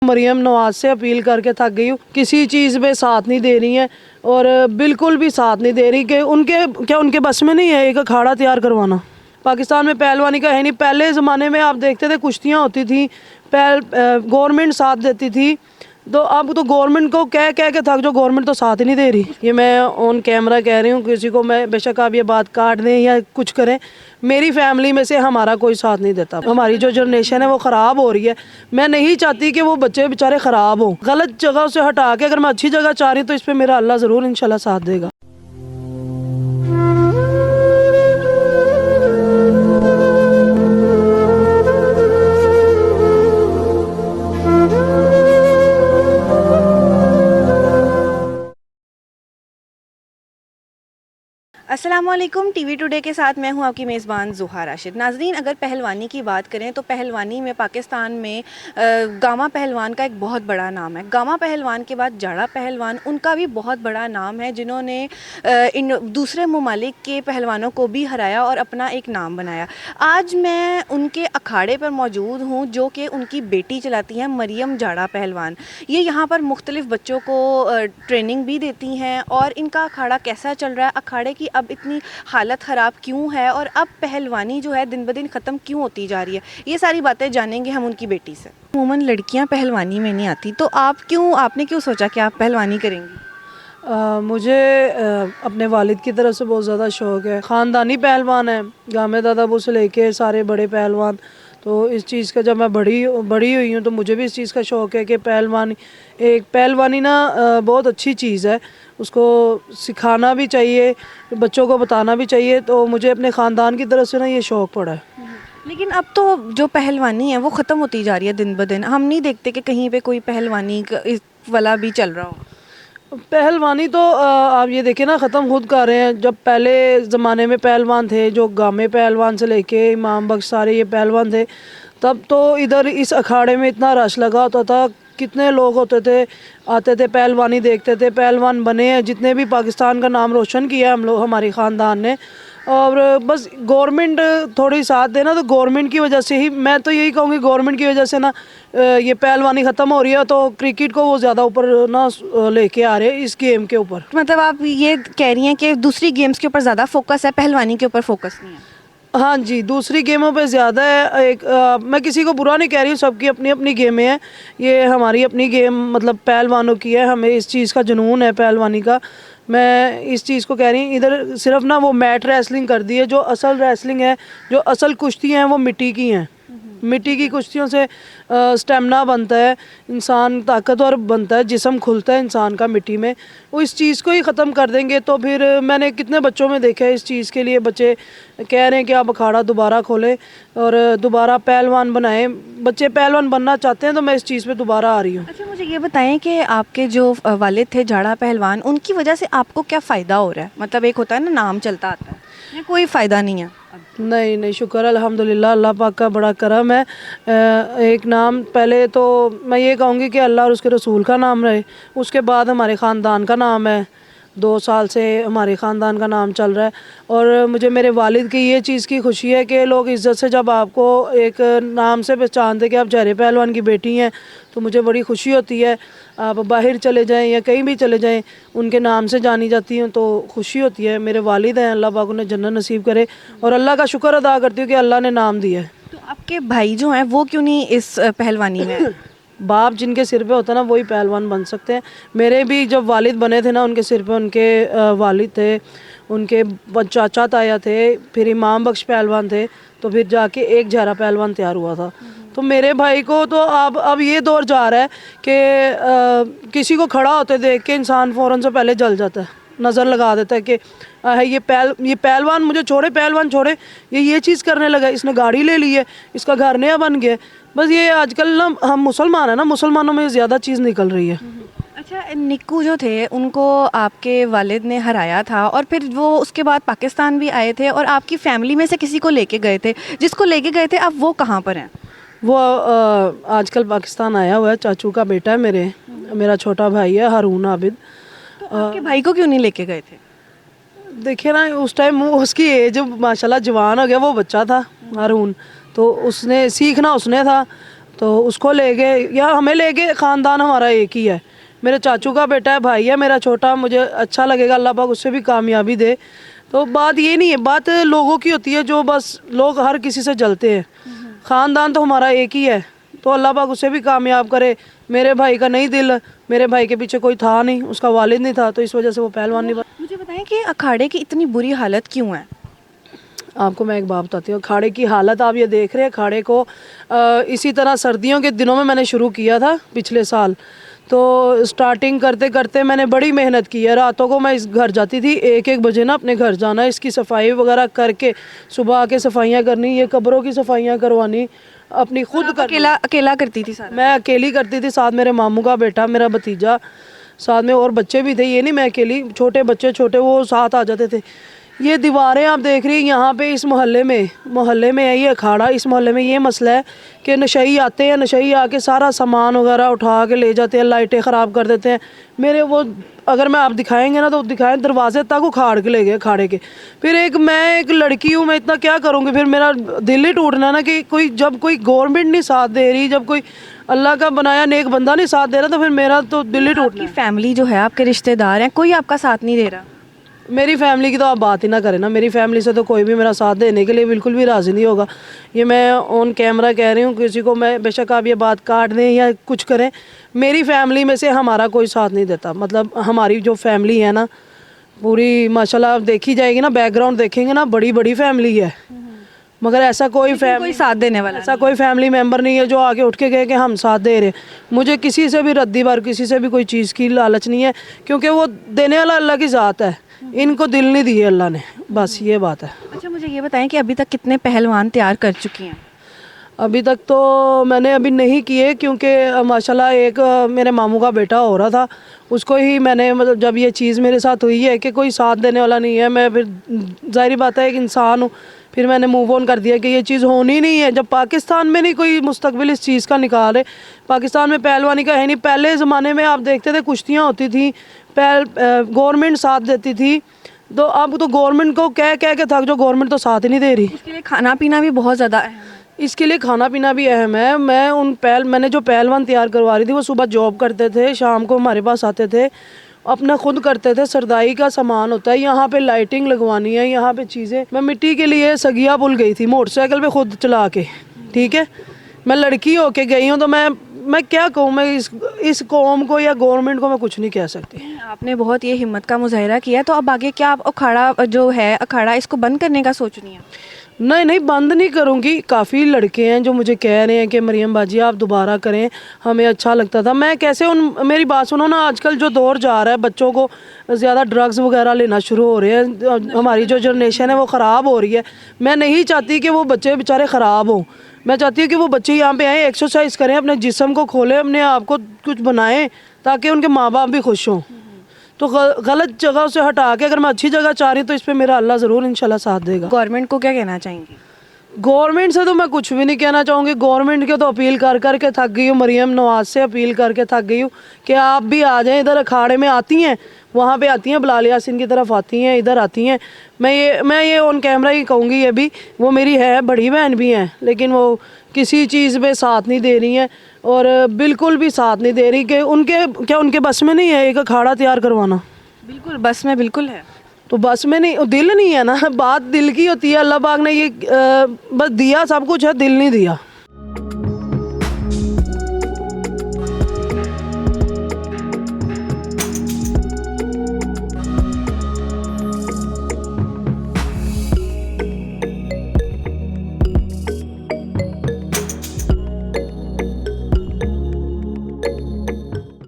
मरियम नवाज से अपील करके थक गई हूँ, किसी चीज़ में साथ नहीं दे रही हैं और बिल्कुल भी साथ नहीं दे रही कि उनके बस में नहीं है एक अखाड़ा तैयार करवाना। पाकिस्तान में पहलवानी का है नहीं। पहले ज़माने में आप देखते थे कुश्तियाँ होती थी, गवर्नमेंट साथ देती थी, तो अब तो गवर्नमेंट को कह कह के थक जो, गवर्नमेंट तो साथ ही नहीं दे रही। ये मैं ऑन कैमरा कह रही हूँ, किसी को मैं बेशक आप ये बात काट दें या कुछ करें, मेरी फैमिली में से हमारा कोई साथ नहीं देता। हमारी जो जनरेशन है वो ख़राब हो रही है। मैं नहीं चाहती कि वो बच्चे बेचारे ख़राब हों। गलत जगह से हटा के अगर मैं अच्छी जगह चाह रही हूँ तो इस पर मेरा अल्लाह ज़रूर इंशाल्लाह साथ देगा। अस्सलामुअलैकुम। टीवी टुडे के साथ मैं हूं आपकी मेज़बान ज़ुहा राशिद। नाज़रीन, अगर पहलवानी की बात करें तो पहलवानी में पाकिस्तान में गामा पहलवान का एक बहुत बड़ा नाम है। गामा पहलवान के बाद जाड़ा पहलवान, उनका भी बहुत बड़ा नाम है, जिन्होंने इन दूसरे ममालिक के पहलवानों को भी हराया और अपना एक नाम बनाया। आज मैं उनके अखाड़े पर मौजूद हूँ, जो कि उनकी बेटी चलाती हैं, मरियम जाड़ा पहलवान। ये यहाँ पर मुख्तलिफ़ बच्चों को ट्रेनिंग भी देती हैं और इनका अखाड़ा कैसा चल रहा है, अखाड़े की अब इतनी हालत ख़राब क्यों है और अब पहलवानी जो है दिन ब दिन ख़त्म क्यों होती जा रही है, ये सारी बातें जानेंगे हम उनकी बेटी से। अमूमन लड़कियां पहलवानी में नहीं आती, तो आपने क्यों सोचा कि आप पहलवानी करेंगी? मुझे अपने वालिद की तरफ से बहुत ज़्यादा शौक़ है। ख़ानदानी पहलवान है, गामे दादाबू से लेके सारे बड़े पहलवान। तो इस चीज़ का जब मैं बड़ी हुई हूँ तो मुझे भी इस चीज़ का शौक़ है कि पहलवानी ना बहुत अच्छी चीज़ है, उसको सिखाना भी चाहिए, बच्चों को बताना भी चाहिए। तो मुझे अपने ख़ानदान की तरफ से ना ये शौक़ पड़ा है। लेकिन अब तो जो पहलवानी है वो ख़त्म होती जा रही है दिन ब दिन। हम नहीं देखते कि कहीं पे कोई पहलवानी इस वाला भी चल रहा हो। पहलवानी तो आप ये देखिए ना, ख़त्म खुद कर रहे हैं। जब पहले ज़माने में पहलवान थे, जो गामे पहलवान से लेके इमाम बख्श, सारे ये पहलवान थे, तब तो इधर इस अखाड़े में इतना रश लगा होता था, कितने लोग होते थे, आते थे पहलवानी देखते थे। पहलवान बने हैं जितने भी, पाकिस्तान का नाम रोशन किया है हम लोग, हमारे ख़ानदान ने। और बस गवर्नमेंट थोड़ी साथ देना, तो गवर्नमेंट की वजह से ही, मैं तो यही कहूँगी गवर्नमेंट की वजह से ना ये पहलवानी ख़त्म हो रही है। तो क्रिकेट को वो ज़्यादा ऊपर ना लेके आ रहे हैं इस गेम के ऊपर। मतलब आप ये कह रही हैं कि दूसरी गेम्स के ऊपर ज़्यादा फोकस है, पहलवानी के ऊपर फोकस नहीं है? हाँ जी, दूसरी गेमों पे ज़्यादा है। मैं किसी को बुरा नहीं कह रही हूँ, सबकी अपनी अपनी गेमें हैं। ये हमारी अपनी गेम मतलब पहलवानों की है, हमें इस चीज़ का जुनून है पहलवानी का। मैं इस चीज़ को कह रही हूँ, इधर सिर्फ ना वो मैट रेसलिंग कर दी है। जो असल रेसलिंग है, जो असल कुश्ती हैं, वो मिट्टी की हैं। मिट्टी की कुश्तियों से स्टेमिना बनता है, इंसान ताकतवर बनता है, जिस्म खुलता है इंसान का मिट्टी में। वो इस चीज़ को ही ख़त्म कर देंगे तो फिर, मैंने कितने बच्चों में देखा है इस चीज़ के लिए बच्चे कह रहे हैं कि आप अखाड़ा दोबारा खोलें और दोबारा पहलवान बनाएं। बच्चे पहलवान बनना चाहते हैं, तो मैं इस चीज़ पे दोबारा आ रही हूँ। अच्छा, मुझे ये बताएं कि आपके जो वालिद थे जाड़ा पहलवान, उनकी वजह से आपको क्या फ़ायदा हो रहा है? मतलब एक होता है ना, नाम चलता आता है, या कोई फ़ायदा नहीं है? नहीं नहीं, शुक्र अल्हम्दुलिल्लाह, अल्लाह पाक का बड़ा करम है। एक नाम, पहले तो मैं ये कहूँगी कि अल्लाह और उसके रसूल का नाम रहे, उसके बाद हमारे ख़ानदान का नाम है। 2 साल से हमारे ख़ानदान का नाम चल रहा है। और मुझे मेरे वालिद की ये चीज़ की खुशी है कि लोग इज़्ज़त से जब आपको एक नाम से पहचानते कि आप जहरे पहलवान की बेटी हैं, तो मुझे बड़ी खुशी होती है। आप बाहर चले जाएं या कहीं भी चले जाएं, उनके नाम से जानी जाती हूँ तो खुशी होती है। मेरे वालिद हैं, अल्लाह पाक उन्हें जन्नत नसीब करे, और अल्लाह का शुक्र अदा करती हूँ कि अल्लाह ने नाम दिया है। तो आपके भाई जो हैं वो क्यों नहीं इस पहलवानी में हैं? बाप जिनके सिर पे होता है ना, वही पहलवान बन सकते हैं। मेरे भी जब वालिद बने थे ना, उनके सिर पे उनके वालिद थे, उनके चाचा ताया थे, फिर इमाम बख्श पहलवान थे, तो फिर जाके एक जहरा पहलवान तैयार हुआ था। तो मेरे भाई को तो अब ये दौर जा रहा है कि किसी को खड़ा होते देख के इंसान फ़ौरन से पहले जल जाता है, नज़र लगा देता है कि ये पहलवान मुझे छोड़े, पहलवान छोड़े, ये चीज़ करने लगा, इसने गाड़ी ले ली है, इसका घर नया बन गया। बस ये आजकल ना, हम मुसलमान हैं ना, मुसलमानों में ज़्यादा चीज़ निकल रही है। अच्छा, निक्कू जो थे उनको आपके वालिद ने हराया था और फिर वो उसके बाद पाकिस्तान भी आए थे और आपकी फ़ैमिली में से किसी को लेके गए थे, जिसको लेके गए थे अब वो कहाँ पर हैं? वो आजकल पाकिस्तान आया हुआ है, चाचू का बेटा है मेरा छोटा भाई है हारून आबिद। तो आपके भाई को क्यों नहीं लेके गए थे? देखिए ना, उस टाइम उसकी एज माशाल्लाह जवान हो गया, वो बच्चा था हारून, तो उसने सीखना उसने था। तो उसको ले गए, या हमें ले गए, ख़ानदान हमारा एक ही है, मेरे चाचू का बेटा है, भाई है मेरा छोटा, मुझे अच्छा लगेगा, अल्लाह पाक उससे भी कामयाबी दे। तो बात ये नहीं है, बात लोगों की होती है, जो बस लोग हर किसी से जलते हैं। ख़ानदान तो हमारा एक ही है, तो अल्लाह पाक उसे भी कामयाब करे। मेरे भाई का नहीं दिल, मेरे भाई के पीछे कोई था नहीं, उसका वालिद नहीं था, तो इस वजह से वो पहलवान नहीं बना। मुझे बताएं कि अखाड़े की इतनी बुरी हालत क्यों है? आपको मैं एक बात बताती हूँ, अखाड़े की हालत आप ये देख रहे हैं। अखाड़े को इसी तरह सर्दियों के दिनों में मैंने शुरू किया था पिछले साल, तो स्टार्टिंग करते करते मैंने बड़ी मेहनत की है। रातों को मैं इस घर जाती थी, 1-1 बजे ना अपने घर जाना, इसकी सफाई वगैरह करके सुबह आके सफाइयाँ करनी, ये कब्रों की सफाइयाँ करवानी, अपनी खुद कर अकेला अकेला करती थी सारा? मैं अकेली करती थी, साथ मेरे मामू का बेटा, मेरा भतीजा, साथ में और बच्चे भी थे, ये नहीं मैं अकेली, छोटे बच्चे छोटे वो साथ आ जाते थे। ये दीवारें आप देख रही हैं यहाँ पे, इस मोहल्ले में है ये अखाड़ा। इस मोहल्ले में ये मसला है कि नशई आते हैं, नशई आके सारा सामान वगैरह उठा के ले जाते हैं, लाइटें ख़राब कर देते हैं। मेरे वो अगर मैं आप दिखाएंगे ना तो दिखाएं, दरवाजे तक उखाड़ के ले गए अखाड़े के। फिर मैं एक लड़की हूँ, मैं इतना क्या करूँगी, फिर मेरा दिल ही टूटना ना कि जब कोई गवर्नमेंट नहीं साथ दे रही, जब कोई अल्लाह का बनाया नेक बंदा नहीं साथ दे रहा, तो फिर मेरा तो दिल ही टूटना। आपकी फैमिली जो है, आपके रिश्तेदार हैं, कोई आपका साथ नहीं दे रहा? मेरी फैमिली की तो आप बात ही ना करें ना, मेरी फैमिली से तो कोई भी मेरा साथ देने के लिए बिल्कुल भी राज़ी नहीं होगा। ये मैं ऑन कैमरा कह रही हूँ, किसी को मैं, बेशक आप ये बात काट दें या कुछ करें, मेरी फैमिली में से हमारा कोई साथ नहीं देता। मतलब हमारी जो फैमिली है ना पूरी माशाल्लाह देखी जाएगी ना, बैकग्राउंड देखेंगे ना, बड़ी बड़ी फैमिली है, मगर ऐसा कोई कोई साथ देने वाला ऐसा कोई फैमिली मेम्बर नहीं है जो आगे उठ के कहे कि हम साथ दे रहे हैं। मुझे किसी से भी रद्दी बार, किसी से भी कोई चीज़ की लालच नहीं है, क्योंकि वो देने वाला अल्लाह की ज़ात है, इनको दिल नहीं दिए अल्लाह ने, बस ये बात है। अच्छा, मुझे ये बताएं कि अभी तक कितने पहलवान तैयार कर चुकी हैं? अभी तक तो मैंने अभी नहीं किए, क्योंकि माशाल्लाह एक मेरे मामू का बेटा हो रहा था, उसको ही मैंने, मतलब जब ये चीज़ मेरे साथ हुई है कि कोई साथ देने वाला नहीं है, मैं फिर ज़ाहिर बात है एक इंसान हूँ, फिर मैंने मूव ऑन कर दिया कि ये चीज़ होनी नहीं है। जब पाकिस्तान में नहीं कोई मुस्तकबिल इस चीज़ का निकाले, पाकिस्तान में पहलवानी का है नहीं। पहले ज़माने में आप देखते थे कुश्तियाँ होती थी, गवर्नमेंट साथ देती थी, तो अब तो गवर्नमेंट को कह के थक जो, गवर्नमेंट तो साथ ही नहीं दे रही। इसके लिए खाना पीना भी बहुत ज़्यादा अहम है। इसके लिए खाना पीना भी अहम है। मैंने जो पहलवान तैयार करवा रही थी, वो सुबह जॉब करते थे, शाम को हमारे पास आते थे, अपना खुद करते थे। सरदाई का सामान होता है, यहाँ पे लाइटिंग लगवानी है, यहाँ पे चीज़ें। मैं मिट्टी के लिए सगिया पुल गई थी मोटरसाइकिल पे खुद चला के, ठीक है, मैं लड़की होके गई हूँ, तो मैं क्या कहूँ, मैं इस कौम को या गवर्नमेंट को मैं कुछ नहीं कह सकती। आपने बहुत ये हिम्मत का मुजाहिरा किया, तो अब आगे क्या आप अखाड़ा जो है, अखाड़ा इसको बंद करने का सोच रही हैं? नहीं, बंद नहीं करूँगी। काफ़ी लड़के हैं जो मुझे कह रहे हैं कि मरियम बाजी आप दोबारा करें, हमें अच्छा लगता था। मैं कैसे मेरी बात सुनो ना, आजकल जो दौर जा रहा है, बच्चों को ज़्यादा ड्रग्स वगैरह लेना शुरू हो रहे हैं, हमारी जो जनरेशन है वो ख़राब हो रही है। मैं नहीं चाहती कि वो बच्चे बेचारे ख़राब हों, मैं चाहती हूँ कि वो बच्चे यहाँ पे आएँ, एक्सरसाइज करें, अपने जिस्म को खोलें, अपने आप को कुछ बनाएं, ताकि उनके माँ बाप भी खुश हों। तो गलत जगह से हटा के अगर मैं अच्छी जगह चाह रही हूँ, तो इस पे मेरा अल्लाह ज़रूर इंशाल्लाह साथ देगा। गवर्नमेंट को क्या कहना चाहेंगी? गवर्नमेंट से तो मैं कुछ भी नहीं कहना चाहूँगी। गवर्नमेंट के तो अपील कर के थक गई हूँ, मरियम नवाज से अपील करके थक गई हूँ कि आप भी आ जाएं इधर। अखाड़े में आती हैं, वहाँ पे आती हैं, बिलाल यासीन की तरफ आती हैं, इधर आती हैं। मैं ये ऑन कैमरा ही कहूँगी, ये भी वो मेरी है, बड़ी बहन भी हैं, लेकिन वो किसी चीज़ में साथ नहीं दे रही हैं, और बिल्कुल भी साथ नहीं दे रही कि उनके बस में नहीं है एक अखाड़ा तैयार करवाना। बिल्कुल बस में बिल्कुल है, तो बस में नहीं, दिल नहीं है ना, बात दिल की होती है। अल्लाह पाक ने ये बस दिया, सब कुछ है, दिल नहीं दिया।